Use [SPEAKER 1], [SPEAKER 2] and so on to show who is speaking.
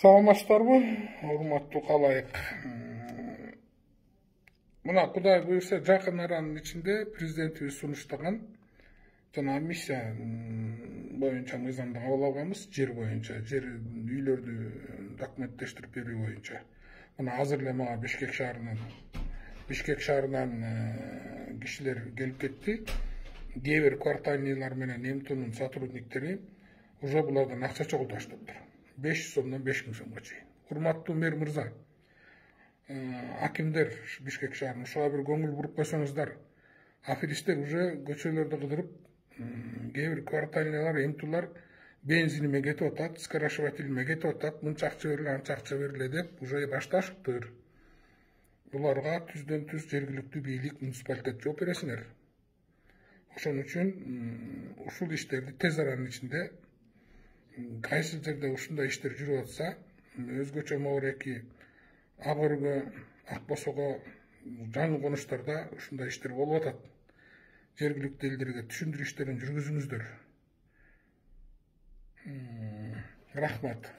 [SPEAKER 1] Саламатсыздарбы, урматтуу калайык. Мына Кудай буйрса жакын аранын ичинде президентибиз сунуштаган жана миссия боюнча мыйзамды кабыл алганбыз, жер боюнча, жер үйлөрдү документтештирип берүү боюнча. Мына азыр эле мага Бишкек шаарынан кишилер келип кетти. Кээ бир квартальныйлар менен МТУнун сотрудниктери уже булардан акча чогултуштуптур. 500 сомдон 5000 сомго чейин. Урматтуу мэр мырза, акимдер Бишкек шаарына ушуга бир көңүл буруп койсоңуздар. Аферисттер уже көчөлөрдө кыдырып, кээ бир квартальныйлар, МТУлар бензиниме кетип атат, скоросшивательиме кетип атат, мынча акча бериле, анча акча бериле деп уже башташыптыр. Буларга түздөн түз жергиликтүү бийлик, муниципалитет жооп бересиңер. Ошон үчүн ушул иштерди тез аранын ичинде кайсы жерде ушундай иштер жүрүп атса, өзгөчө могуреки Ак өргө, Ак босого, жаңы конуштарда ушундай иштер болуп атат. Жергиликтүү элдерге түшүндүрүү иштерин жүргүзүңүздөр. Рахмат.